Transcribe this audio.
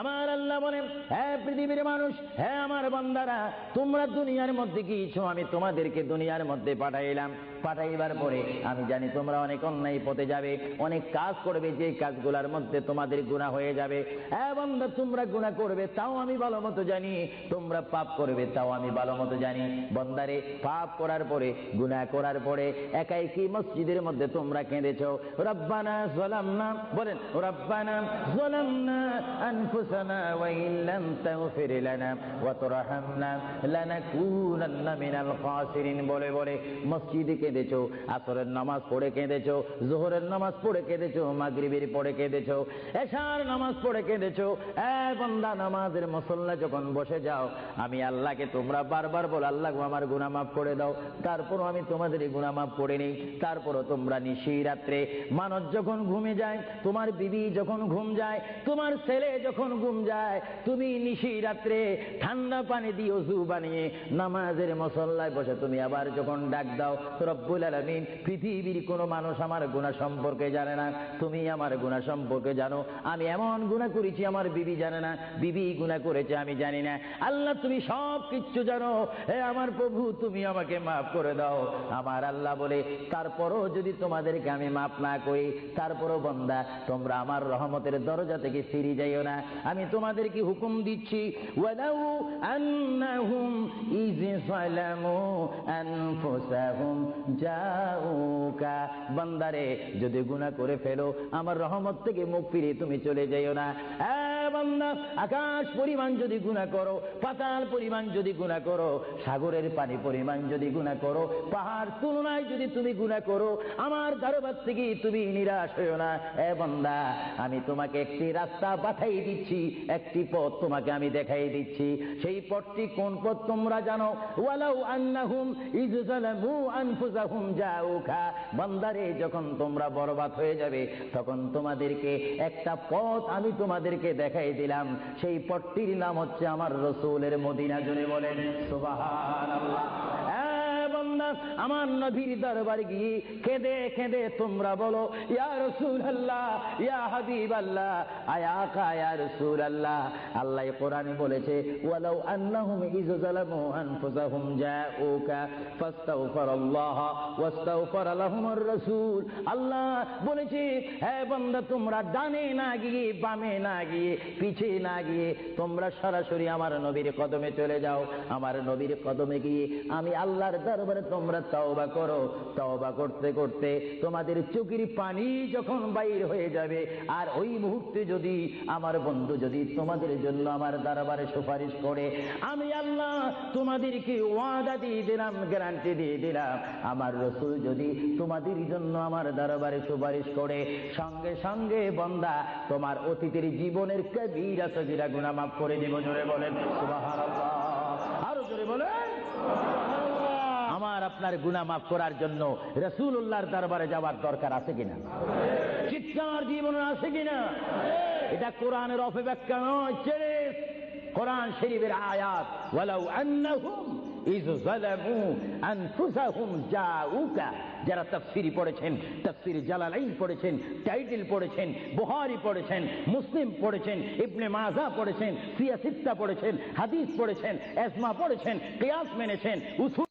আমার আল্লাহ বলেন, হে পৃথিবীর মানুষ, হে আমার বান্দারা, তোমরা দুনিয়ার মধ্যে গিয়েছো, আমি তোমাদেরকে দুনিয়ার মধ্যে পাঠাইলাম। পাঠাইবার পরে আমি জানি তোমরা অনেক অন্যায় পথে যাবে, অনেক কাজ করবে, যে কাজগুলোর মধ্যে তোমাদের গুনাহ হয়ে যাবে। হ্যাঁ বান্দা, তোমরা গুনাহ করবে তাও আমি ভালো মতো জানি, তোমরা পাপ করবে তাও আমি ভালো মতো জানি। বান্দারে, পাপ করার পরে, গুনাহ করার পরে একাই কি মসজিদের মধ্যে তোমরা কেঁদেছো, রব্বানা যালামনা, বলেন রব্বানা যালামনা আনফুসানা ওয়া ইল্লাম তাগফির লানা ওয়া তারহামনা লানাকুনান্না মিনাল খাসিরিন বলে বলে মসজিদে কেঁদেছো, আসরের নামাজ পড়ে কেঁদেছো, যোহরের নামাজ পড়ে কেঁদেছো, মাগরিবের পড়ে কেঁদেছো, এশার নামাজ পড়ে কেঁদেছো। এ বান্দা, নামাজের মুসল্লা যখন বসে যাও, আমি আল্লাহকে তোমরা বারবার বলো, আল্লাহ আমার গুনাহ মাফ করে দাও। তারপরও আমি তোমাদের গুনাহ মাফ করে নেই। তারপরও তোমরা নিশি রাত্রে, মানুষ যখন ঘুমে যায়, তোমার বিবি যখন ঘুম যায়, তোমার ছেলে যখন ঘুম যায়, তুমি নিশি রাত্রে ঠান্ডা পানি দিয়ে ওযু বানিয়ে নামাজের মুসল্লায় বসে তুমি আবার যখন ডাক দাও, রব্বুল আলামিন, পৃথিবীর কোনো মানুষ আমার গুনাহ সম্পর্কে জানে না, তুমি আমার গুনাহ সম্পর্কে জানো। আমি এমন গুনাহ করেছি আমার বিবি জানে না, বিবি গুনাহ করেছে আমি জানি না। আল্লাহ, তুমি সব কিচ্ছু জানো। হে আমার প্রভু, তুমি আমাকে মাফ করে দাও। আমার আল্লাহ বলে, তারপরও যদি তোমাদেরকে আমি মাফ না করি, তারপরও বান্দা, তোমরা আমার রহমতের দরজা থেকে ফিরে যাইও না। আমি তোমাদেরকে হুকুম দিচ্ছি, ওয়ালাউ আন্নাহুম ইয যালামু আনফুসাহুম জাউকা, বান্দারে, যদি গুনাহ করে ফেলো, আমার রহমত থেকে মুখ ফিরিয়ে তুমি চলে যাইও না। বান্দা, আকাশ পরিমাণ যদি গুনাহ করো, পাতাল পরিমাণ যদি গুনাহ করো, সাগরের পানি পরিমাণ যদি গুনাহ করো, পাহাড় তুলনায় যদি তুমি গুনাহ করো, আমার দরবার থেকে তুমি নিরাশ হইও না। বান্দা, আমি তোমাকে একটি রাস্তা পাঠাই দিচ্ছি, একটি পথ তোমাকে আমি দেখাই দিচ্ছি। সেই পথটি কোন পথ তোমরা জানো? ওয়ালাউ আন্নাহুম ইয যালামু আনফুসাহুম জাউকা, বান্দারে, যখন তোমরা বরবাদ হয়ে যাবে, তখন তোমাদেরকে একটা পথ আমি তোমাদেরকে দেখাই দিলাম। সেই পথটির নাম হচ্ছে আমার রাসূলের মদিনা। জোরে বলেন সুবহানাল্লাহ। বান্দা, আমার নবীর দরবারে গিয়ে কেঁদে কেঁদে তোমরা বলো, ইয়া রাসূলুল্লাহ, ইয়া হাবিবাল্লাহ, আয়া আকা, ইয়া রাসূলুল্লাহ। আল্লাহ কোরআনে বলেছে, ওয়ালাউ আন্নাহুম ইয যালামু আনফুসাহুম জাউকা ফাস্তাগফিরুল্লাহ ওয়াস্তাগফার লাহুমুর রাসূল। আল্লাহ বলেছে, হে বান্দা, তোমরা ডানে না গিয়ে, বামে না গিয়ে, পিছে না গিয়ে, তোমরা সরাসরি আমার নবীর কদমে চলে যাও। আমার নবীর কদমে গিয়ে আমি আল্লাহর দরবারে তোমরা তওবা করো। তওবা করতে করতে তোমাদের চোখের পানি যখন বাইর হয়ে যাবে, আর ওই মুহূর্তে যদি আমার বন্ধু যদি তোমাদের জন্য আমার দরবারে সুপারিশ করে, আমি আল্লাহ তোমাদেরকে ওয়াদা দিয়ে দিলাম, গ্যারান্টি দিয়ে দিলাম, আমার রাসূল যদি তোমাদের জন্য আমার দরবারে সুপারিশ করে, সঙ্গে সঙ্গে বান্দা, তোমার অতীতের জীবনের কবিরা সগীরা গুনাহ মাফ করে দেব। জোরে বলেন সুবহানাল্লাহ। আরো জোরে বলেন সুবহানাল্লাহ। আমার আপনার গুনাহ মাফ করার জন্য রাসূলুল্লাহর দরবারে যাওয়ার দরকার আছে কিনা? চিৎকার জীবন আছে কিনা? এটা কোরআনের অপব্যাখ্যা নয়, কোরআন শরীফের আয়াত। ওয়ালাউ আন্নাহুম ইয যালামু আনফুসাহুম জাউকা, যারা তাফসীর পড়েছেন, তাফসীর জালালাইন পড়েছেন, টাইটেল পড়েছেন, বুখারী পড়েছেন, মুসলিম পড়েছেন, ইবনে মাজাহ পড়েছেন, সিয়া সিত্তা পড়েছেন, হাদিস পড়েছেন, ইজমা পড়েছেন, কিয়াস মেনেছেন, উসুল